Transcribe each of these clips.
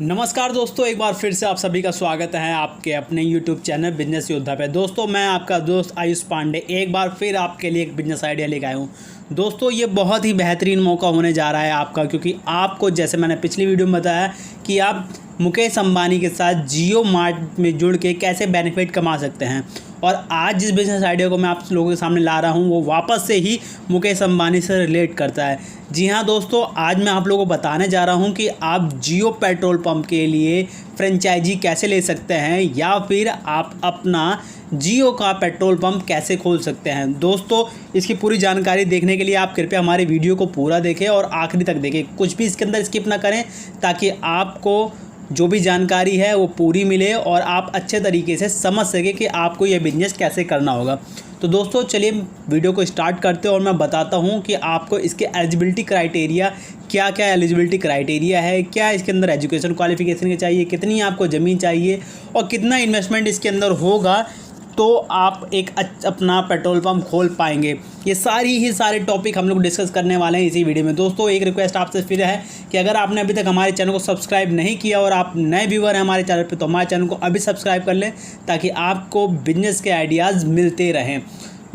नमस्कार दोस्तों, एक बार फिर से आप सभी का स्वागत है आपके अपने YouTube चैनल बिजनेस योद्धा पे। दोस्तों मैं आपका दोस्त आयुष पांडे एक बार फिर आपके लिए एक बिजनेस आइडिया लेकर आया हूँ। दोस्तों ये बहुत ही बेहतरीन मौका होने जा रहा है आपका, क्योंकि आपको जैसे मैंने पिछली वीडियो में बताया कि आप मुकेश अंबानी के साथ जियो मार्ट में जुड़ के कैसे बेनिफिट कमा सकते हैं। और आज जिस बिज़नेस आइडिया को मैं आप लोगों के सामने ला रहा हूं वो वापस से ही मुकेश अंबानी से रिलेट करता है। जी हाँ दोस्तों, आज मैं आप लोगों को बताने जा रहा हूं कि आप जियो पेट्रोल पंप के लिए फ्रेंचाइजी कैसे ले सकते हैं या फिर आप अपना जियो का पेट्रोल पंप कैसे खोल सकते हैं। दोस्तों इसकी पूरी जानकारी देखने के लिए आप कृपया हमारे वीडियो को पूरा देखें और आखिरी तक देखें, कुछ भी इसके अंदर स्किप ना करें, ताकि आपको जो भी जानकारी है वो पूरी मिले और आप अच्छे तरीके से समझ सकें कि आपको ये बिजनेस कैसे करना होगा। तो दोस्तों चलिए वीडियो को स्टार्ट करते हैं और मैं बताता हूँ कि आपको इसके एलिजिबिलिटी क्राइटेरिया क्या क्या एलिजिबिलिटी क्राइटेरिया है, क्या इसके अंदर एजुकेशन क्वालिफिकेशन के चाहिए, कितनी आपको ज़मीन चाहिए और कितना इन्वेस्टमेंट इसके अंदर होगा तो आप एक अपना पेट्रोल पंप खोल पाएंगे। ये सारे टॉपिक हम लोग डिस्कस करने वाले हैं इसी वीडियो में। दोस्तों एक रिक्वेस्ट आपसे फिर है कि अगर आपने अभी तक हमारे चैनल को सब्सक्राइब नहीं किया और आप नए व्यूअर हैं हमारे चैनल पे, तो हमारे चैनल को अभी सब्सक्राइब कर लें ताकि आपको बिजनेस के आइडियाज़ मिलते रहें।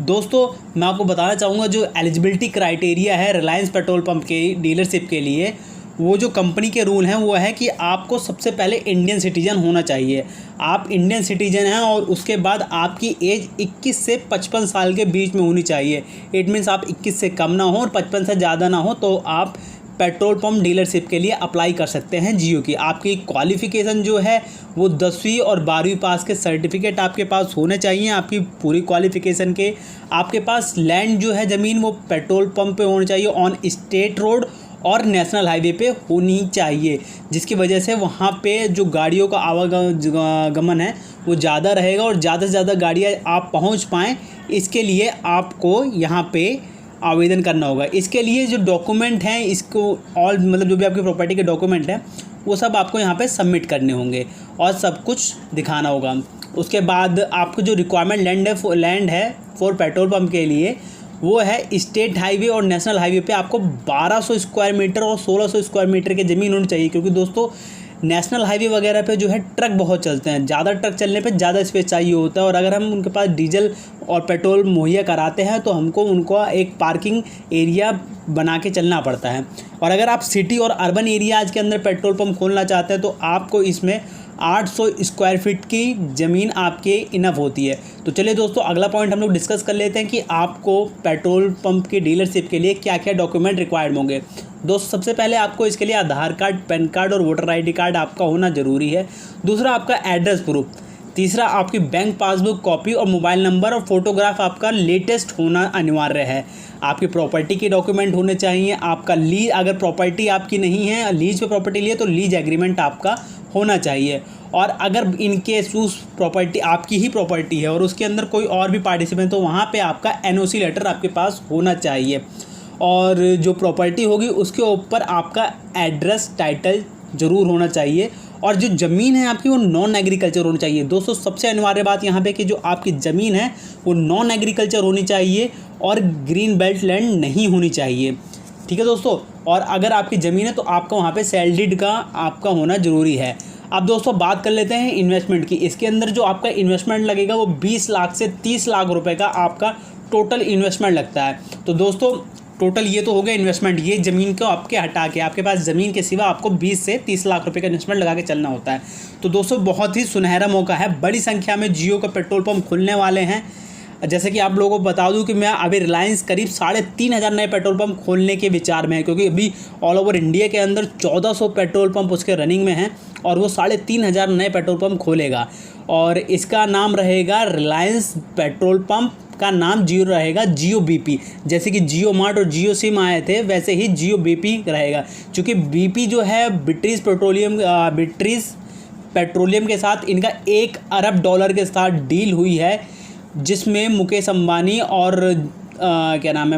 दोस्तों मैं आपको बताना चाहूँगा जो एलिजिबिलिटी क्राइटेरिया है रिलायंस पेट्रोल पंप के डीलरशिप के लिए, वो जो कंपनी के रूल हैं वो है कि आपको सबसे पहले इंडियन सिटीजन होना चाहिए। आप इंडियन सिटीजन हैं और उसके बाद आपकी एज 21 से 55 साल के बीच में होनी चाहिए। इट मीन्स आप 21 से कम ना हो और 55 से ज़्यादा ना हो तो आप पेट्रोल पंप डीलरशिप के लिए अप्लाई कर सकते हैं जियो की। आपकी क्वालिफ़िकेशन जो है वो 10वीं और 12वीं पास के सर्टिफिकेट आपके पास होने चाहिए। आपकी पूरी क्वालिफ़िकेशन के आपके पास लैंड जो है ज़मीन वो पेट्रोल पंप पे होनी चाहिए, ऑन स्टेट रोड और नेशनल हाईवे पे होनी चाहिए, जिसकी वजह से वहाँ पे जो गाड़ियों का आवागमन है वो ज़्यादा रहेगा और ज़्यादा से ज़्यादा गाड़ियाँ आप पहुँच पाएँ। इसके लिए आपको यहाँ पे आवेदन करना होगा। इसके लिए जो डॉक्यूमेंट हैं इसको ऑल मतलब जो भी आपकी प्रॉपर्टी के डॉक्यूमेंट हैं वो सब आपको यहाँ पे सबमिट करने होंगे और सब कुछ दिखाना होगा। उसके बाद आपको जो रिक्वायरमेंट लैंड है फॉर पेट्रोल पंप के लिए वो है स्टेट हाईवे और नेशनल हाईवे पे आपको 1200 स्क्वायर मीटर और 1600 स्क्वायर मीटर की ज़मीन होनी चाहिए, क्योंकि दोस्तों नेशनल हाईवे वगैरह पे जो है ट्रक बहुत चलते हैं। ज़्यादा ट्रक चलने पे ज़्यादा स्पेस चाहिए होता है और अगर हम उनके पास डीजल और पेट्रोल मुहैया कराते हैं तो हमको उनको एक पार्किंग एरिया बना के चलना पड़ता है। और अगर आप सिटी और अर्बन एरियाज़ के अंदर पेट्रोल पंप खोलना चाहते हैं तो आपको इसमें 800 स्क्वायर फीट की ज़मीन आपके इनफ होती है। तो चलिए दोस्तों अगला पॉइंट हम लोग डिस्कस कर लेते हैं कि आपको पेट्रोल पंप की डीलरशिप के लिए क्या क्या डॉक्यूमेंट रिक्वायर्ड होंगे। दोस्तों सबसे पहले आपको इसके लिए आधार कार्ड, पैन कार्ड और वोटर आईडी कार्ड आपका होना ज़रूरी है। दूसरा आपका एड्रेस प्रूफ। तीसरा आपकी बैंक पासबुक कॉपी और मोबाइल नंबर और फोटोग्राफ आपका लेटेस्ट होना अनिवार्य है। आपकी प्रॉपर्टी के डॉक्यूमेंट होने चाहिए। आपका लीज, अगर प्रॉपर्टी आपकी नहीं है, लीज पे प्रॉपर्टी लिए तो लीज एग्रीमेंट आपका होना चाहिए। और अगर इनकेस उस प्रॉपर्टी आपकी ही प्रॉपर्टी है और उसके अंदर कोई और भी पार्टिसिपेंट तो वहाँ पे आपका एनओसी लेटर आपके पास होना चाहिए। और जो प्रॉपर्टी होगी उसके ऊपर आपका एड्रेस टाइटल ज़रूर होना चाहिए और जो ज़मीन है आपकी वो नॉन एग्रीकल्चर होनी चाहिए। दोस्तों सबसे अनिवार्य बात यहाँ पे कि जो आपकी ज़मीन है वो नॉन एग्रीकल्चर होनी चाहिए और ग्रीन बेल्ट लैंड नहीं होनी चाहिए। ठीक है दोस्तों, और अगर आपकी ज़मीन है तो आपका वहाँ पे सेल डीड का आपका होना ज़रूरी है। अब दोस्तों बात कर लेते हैं इन्वेस्टमेंट की। इसके अंदर जो आपका इन्वेस्टमेंट लगेगा वो 20 लाख से 30 लाख रुपए का आपका टोटल इन्वेस्टमेंट लगता है। तो दोस्तों टोटल ये तो हो गया इन्वेस्टमेंट, ये ज़मीन को आपके हटा के आपके पास ज़मीन के सिवा आपको 20 से 30 लाख रुपए का इन्वेस्टमेंट लगा के चलना होता है। तो दोस्तों बहुत ही सुनहरा मौका है, बड़ी संख्या में जियो का पेट्रोल पंप खुलने वाले हैं। जैसे कि आप लोगों को बता दूं कि मैं अभी रिलायंस करीब 3500 नए पेट्रोल पंप खोलने के विचार में है, क्योंकि अभी ऑल ओवर इंडिया के अंदर 1400 पेट्रोल पंप उसके रनिंग में हैं और वो 3500 नए पेट्रोल पंप खोलेगा। और इसका नाम रहेगा रिलायंस पेट्रोल पंप का नाम जियो रहेगा, जियो बीपी। जैसे कि जियो मार्ट और जियो सिम आए थे वैसे ही जियो बीपी रहेगा, क्योंकि बीपी जो है ब्रिटिश पेट्रोलियम के साथ इनका $1 अरब के साथ डील हुई है, जिसमें मुकेश अंबानी और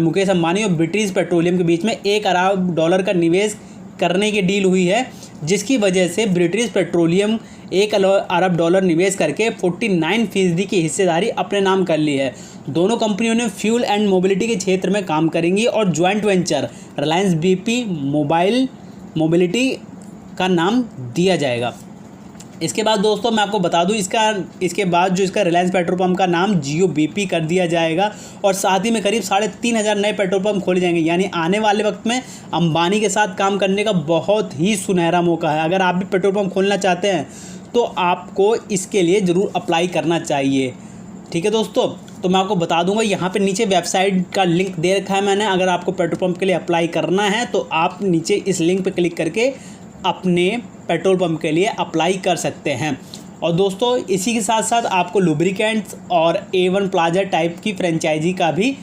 मुकेश अंबानी और ब्रिटिश पेट्रोलियम के बीच में $1 अरब का निवेश करने की डील हुई है, जिसकी वजह से ब्रिटिश पेट्रोलियम $1 अरब निवेश करके 49% की हिस्सेदारी अपने नाम कर ली है। दोनों कंपनियों ने फ्यूल एंड मोबिलिटी के क्षेत्र में काम करेंगी और joint venture Reliance BP mobility का नाम दिया जाएगा। इसके बाद दोस्तों मैं आपको बता दूं, इसके बाद जो इसका रिलायंस पेट्रोल पंप का नाम जियो बीपी कर दिया जाएगा और साथ ही में करीब 3,500 नए पेट्रोल पंप खोले जाएंगे। यानी आने वाले वक्त में अंबानी के साथ काम करने का बहुत ही सुनहरा मौका है। अगर आप भी पेट्रोल पंप खोलना चाहते हैं तो आपको इसके लिए ज़रूर अप्लाई करना चाहिए। ठीक है दोस्तों, तो मैं आपको बता दूंगा, यहाँ पे नीचे वेबसाइट का लिंक दे रखा है मैंने। अगर आपको पेट्रोल पंप के लिए अप्लाई करना है तो आप नीचे इस लिंक पे क्लिक करके अपने पेट्रोल पंप के लिए अप्लाई कर सकते हैं। और दोस्तों इसी के साथ साथ आपको लुब्रिकेंट्स और A1 प्लाजा टाइप की फ्रेंचाइजी का भी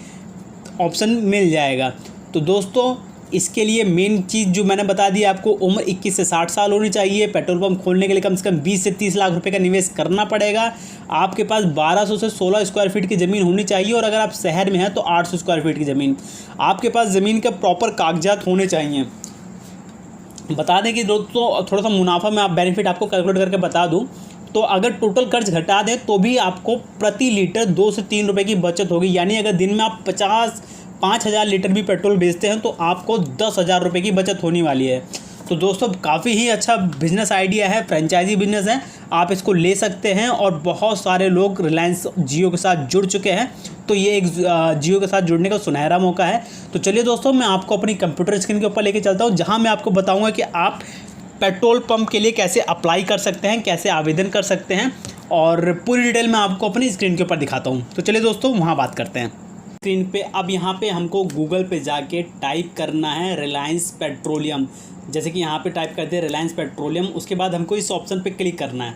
ऑप्शन मिल जाएगा। तो दोस्तों इसके लिए मेन चीज़ जो मैंने बता दी आपको, उम्र 21 से 60 साल होनी चाहिए। पेट्रोल पंप खोलने के लिए कम से कम 20 से 30 लाख रुपए का निवेश करना पड़ेगा। आपके पास 1200 से 16 स्क्वायर फीट की ज़मीन होनी चाहिए और अगर आप शहर में हैं तो 800 स्क्वायर फीट की ज़मीन। आपके पास ज़मीन के प्रॉपर कागजात होने चाहिए। बता दें कि दोस्तों थोड़ा सा मुनाफा में बेनिफिट आपको कैलकुलेट करके बता दूं, तो अगर टोटल खर्च घटा दें तो भी आपको प्रति लीटर 2 से 3 रुपये की बचत होगी। यानी अगर दिन में आप 5,000 लीटर भी पेट्रोल बेचते हैं तो आपको 10,000 रुपये की बचत होने वाली है। तो दोस्तों काफ़ी ही अच्छा बिजनेस आइडिया है, फ्रेंचाइजी बिजनेस है, आप इसको ले सकते हैं। और बहुत सारे लोग रिलायंस जियो के साथ जुड़ चुके हैं, तो ये एक जियो के साथ जुड़ने का सुनहरा मौका है। तो चलिए दोस्तों मैं आपको अपनी कंप्यूटर स्क्रीन के ऊपर लेके चलता हूँ, जहाँ मैं आपको बताऊँगा कि आप पेट्रोल पंप के लिए कैसे अप्लाई कर सकते हैं, कैसे आवेदन कर सकते हैं, और पूरी डिटेल मैं आपको अपनी स्क्रीन के ऊपर दिखाता हूँ। तो चलिए दोस्तों वहाँ बात करते हैं। स्क्रीन पे अब यहाँ पे हमको गूगल पे जाके टाइप करना है रिलायंस पेट्रोलियम। जैसे कि यहाँ पे टाइप करते हैं रिलायंस पेट्रोलियम, उसके बाद हमको इस ऑप्शन पे क्लिक करना है।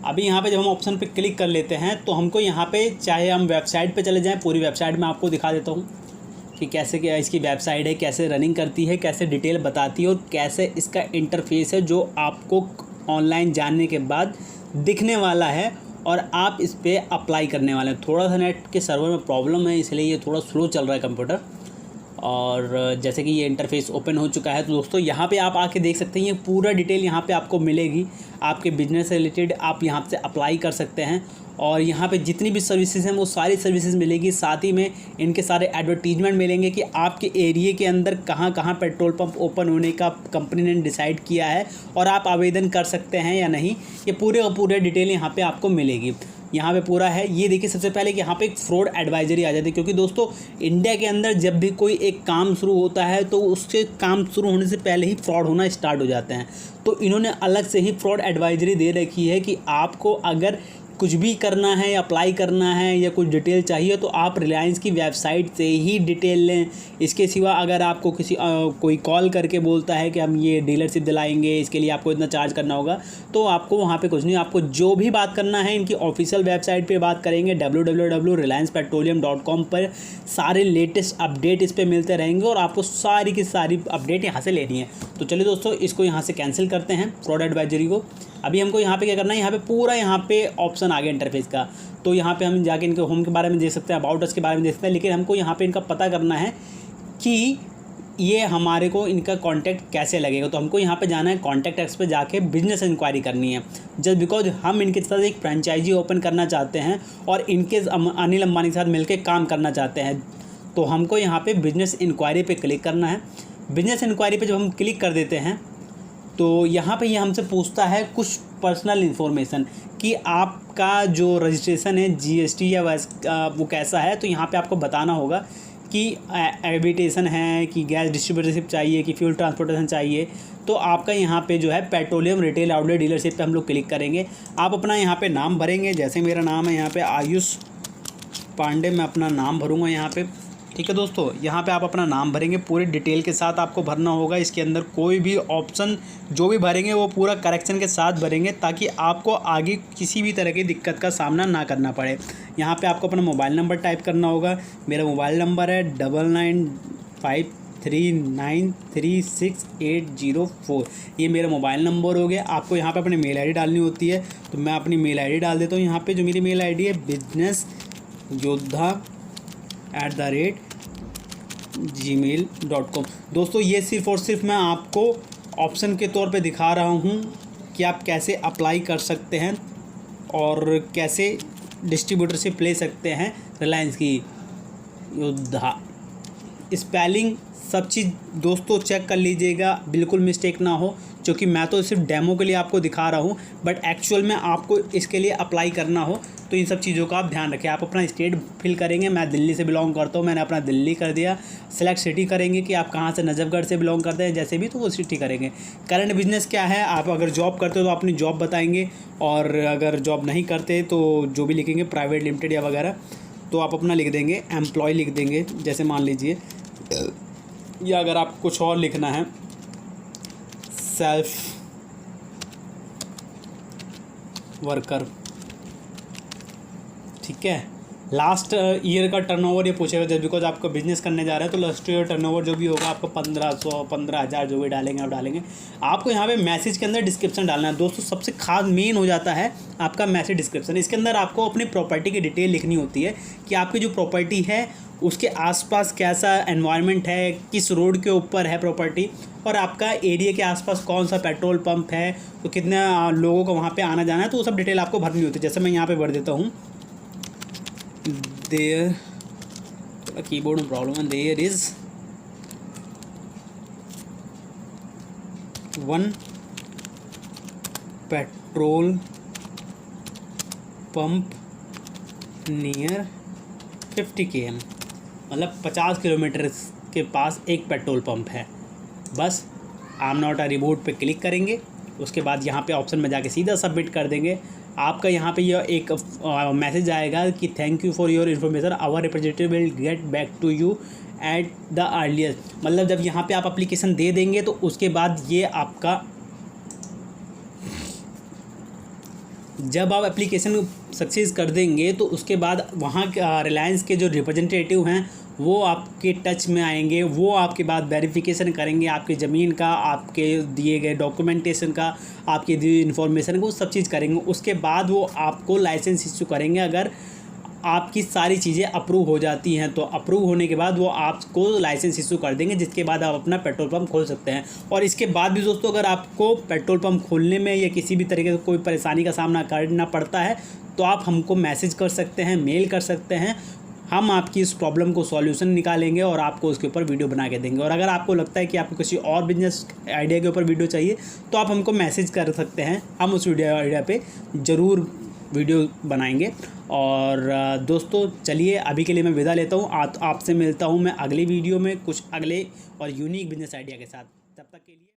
अभी यहाँ पे जब हम ऑप्शन पे क्लिक कर लेते हैं तो हमको यहाँ पे, चाहे हम वेबसाइट पे चले जाएं, पूरी वेबसाइट में आपको दिखा देता हूँ कि कैसे क्या इसकी वेबसाइट है, कैसे रनिंग करती है, कैसे डिटेल बताती है और कैसे इसका इंटरफेस है जो आपको ऑनलाइन जानने के बाद दिखने वाला है और आप इस पर अप्लाई करने वाले हैं। थोड़ा सा नेट के सर्वर में प्रॉब्लम है, इसलिए ये थोड़ा स्लो चल रहा है कंप्यूटर। और जैसे कि ये इंटरफेस ओपन हो चुका है तो दोस्तों यहाँ पे आप आके देख सकते हैं, ये पूरा डिटेल यहाँ पे आपको मिलेगी। आपके बिजनेस से रिलेटेड आप यहाँ से अप्लाई कर सकते हैं और यहाँ पे जितनी भी सर्विसेज हैं वो सारी सर्विसेज मिलेगी। साथ ही में इनके सारे एडवर्टीजमेंट मिलेंगे कि आपके एरिया के अंदर कहाँ कहाँ पेट्रोल पंप ओपन होने का कंपनी ने डिसाइड किया है और आप आवेदन कर सकते हैं या नहीं। ये पूरे डिटेल यहाँ पे आपको मिलेगी। यहाँ पे पूरा है। ये देखिए सबसे पहले कि यहाँ पे एक फ्रॉड एडवाइजरी आ जाती है, क्योंकि दोस्तों इंडिया के अंदर जब भी कोई एक काम शुरू होता है तो उसके काम शुरू होने से पहले ही फ्रॉड होना स्टार्ट हो जाते हैं। तो इन्होंने अलग से ही फ्रॉड एडवाइजरी दे रखी है कि आपको अगर कुछ भी करना है, अप्लाई करना है या कुछ डिटेल चाहिए तो आप रिलायंस की वेबसाइट से ही डिटेल लें। इसके सिवा अगर आपको कोई कॉल करके बोलता है कि हम ये डीलरशिप दिलाएंगे, इसके लिए आपको इतना चार्ज करना होगा, तो आपको वहाँ पे कुछ नहीं, आपको जो भी बात करना है इनकी ऑफिशियल वेबसाइट पे बात करेंगे। www.reliancepetroleum.com पर सारे लेटेस्ट अपडेट इस पर मिलते रहेंगे और आपको सारी की सारी अपडेट यहाँ से लेनी है। तो चलिए दोस्तों इसको यहाँ से कैंसिल करते हैं फ्रॉड एडवाइजरी को। अभी हमको यहाँ पे क्या करना है, यहाँ पे पूरा यहाँ पे ऑप्शन आ गया इंटरफेस का। तो यहाँ पे हम जाके इनके होम के बारे में देख सकते हैं, अबाउट अस के बारे में देख सकते हैं, लेकिन हमको यहाँ पे इनका पता करना है कि ये हमारे को इनका कांटेक्ट कैसे लगेगा। तो हमको यहाँ पे जाना है कॉन्टैक्ट अस पे जाके बिजनेस इंक्वायरी करनी है, जस्ट बिकॉज हम इनके साथ एक फ्रेंचाइजी ओपन करना चाहते हैं और इनके अनिल अंबानी के साथ मिलकर काम करना चाहते हैं। तो हमको यहाँ पर बिजनेस इंक्वायरी पर क्लिक करना है। बिजनेस इंक्वायरी पर जब हम क्लिक कर देते हैं तो यहाँ पे ये हमसे पूछता है कुछ पर्सनल इन्फॉर्मेशन कि आपका जो रजिस्ट्रेशन है जीएसटी या वो कैसा है। तो यहाँ पे आपको बताना होगा कि एविटेशन है, कि गैस डिस्ट्रीब्यूटरशिप चाहिए, कि फ्यूल ट्रांसपोर्टेशन चाहिए। तो आपका यहाँ पे जो है पेट्रोलियम रिटेल आउटलेट डीलरशिप पे हम लोग क्लिक करेंगे। आप अपना यहाँ पे नाम भरेंगे, जैसे मेरा नाम है यहाँ पे आयुष पांडे, मैं अपना नाम भरूँगा यहाँ पे। ठीक है दोस्तों, यहाँ पे आप अपना नाम भरेंगे, पूरी डिटेल के साथ आपको भरना होगा। इसके अंदर कोई भी ऑप्शन जो भी भरेंगे वो पूरा करेक्शन के साथ भरेंगे, ताकि आपको आगे किसी भी तरह की दिक्कत का सामना ना करना पड़े। यहाँ पे आपको अपना मोबाइल नंबर टाइप करना होगा। मेरा मोबाइल नंबर है 9953936804। ये मेरा मोबाइल नंबर हो गया। आपको यहाँ पे अपनी मेल आईडी डालनी होती है, तो मैं अपनी मेल आईडी डाल देता हूँ यहाँ पे। जो मेरी मेल आईडी है businessyoddha@gmail.com। दोस्तों ये सिर्फ़ और सिर्फ मैं आपको ऑप्शन के तौर पे दिखा रहा हूँ कि आप कैसे अप्लाई कर सकते हैं और कैसे डिस्ट्रीब्यूटरशिप ले सकते हैं रिलायंस की। योद्धा स्पेलिंग सब चीज़ दोस्तों चेक कर लीजिएगा, बिल्कुल मिस्टेक ना हो। क्योंकि मैं तो सिर्फ डेमो के लिए आपको दिखा रहा हूँ, बट एक्चुअल में आपको इसके लिए अप्लाई करना हो तो इन सब चीज़ों का आप ध्यान रखें। आप अपना स्टेट फिल करेंगे, मैं दिल्ली से बिलोंग करता हूँ, मैंने अपना दिल्ली कर दिया। सेलेक्ट सिटी करेंगे कि आप कहाँ से, नजफगढ़ से बिलोंग करते हैं जैसे भी, तो वो सिटी करेंगे। करंट बिजनेस क्या है, आप अगर जॉब करते हो तो अपनी जॉब बताएंगे, और अगर जॉब नहीं करते तो जो भी लिखेंगे प्राइवेट लिमिटेड या वगैरह, तो आप अपना लिख देंगे एम्प्लॉय लिख देंगे, जैसे मान लीजिए, या अगर आपको कुछ और लिखना है सेल्फ वर्कर, ठीक है। लास्ट ईयर का टर्नओवर ये पूछेगा, जब बिकॉज आपका बिजनेस करने जा रहे हैं तो लास्ट ईयर टर्नओवर जो भी होगा आपको 1500-15,000 जो भी डालेंगे आप डालेंगे। आपको यहाँ पे मैसेज के अंदर डिस्क्रिप्शन डालना है दोस्तों। सबसे खास मेन हो जाता है आपका मैसेज डिस्क्रिप्शन। इसके अंदर आपको अपनी प्रॉपर्टी की डिटेल लिखनी होती है कि आपकी जो प्रॉपर्टी है उसके आसपास कैसा एनवायरनमेंट है, किस रोड के ऊपर है प्रॉपर्टी, और आपका एरिया के आसपास कौन सा पेट्रोल पंप है, तो कितने लोगों को वहाँ पे आना जाना है, तो वो सब डिटेल आपको भरनी होती है। जैसे मैं यहाँ पे भर देता हूँ, देयर, थोड़ा कीबोर्ड में प्रॉब्लम है, there is 1 petrol pump near 50 km, मतलब 50 किलोमीटर के पास एक पेट्रोल पंप है। बस I am not a report पे क्लिक करेंगे, उसके बाद यहाँ पे ऑप्शन में जाके सीधा सबमिट कर देंगे। आपका यहाँ पे यह एक मैसेज आएगा कि thank you for your information, our representative will get back to you at the earliest. मतलब जब यहाँ पे आप एप्लीकेशन दे देंगे तो उसके बाद ये आपका, जब आप एप्लीकेशन सक्सेस कर देंगे तो उसके बाद वहाँ रिलायंस के जो रिप्रेजेंटेटिव हैं वो आपके टच में आएंगे, वो आपके बाद वेरिफिकेशन करेंगे आपकी ज़मीन का, आपके दिए गए डॉक्यूमेंटेशन का, आपकी दी इन्फॉर्मेशन को, सब चीज़ करेंगे। उसके बाद वो आपको लाइसेंस इशू करेंगे। अगर आपकी सारी चीज़ें अप्रूव हो जाती हैं तो अप्रूव होने के बाद वो आपको लाइसेंस इशू कर देंगे, जिसके बाद आप अपना पेट्रोल पंप खोल सकते हैं। और इसके बाद भी दोस्तों, अगर आपको पेट्रोल पंप खोलने में या किसी भी तरीके से कोई परेशानी का सामना करना पड़ता है तो आप हमको मैसेज कर सकते हैं, मेल कर सकते हैं। हम आपकी इस प्रॉब्लम को सॉल्यूशन निकालेंगे और आपको उसके ऊपर वीडियो बना के देंगे। और अगर आपको लगता है कि आपको किसी और बिजनेस आइडिया के ऊपर वीडियो चाहिए तो आप हमको मैसेज कर सकते हैं, हम उस वीडियो आइडिया पे ज़रूर वीडियो बनाएंगे। और दोस्तों चलिए अभी के लिए मैं विदा लेता हूँ। आपसे मिलता हूँ मैं अगली वीडियो में कुछ अगले और यूनिक बिजनेस आइडिया के साथ। तब तक के लिए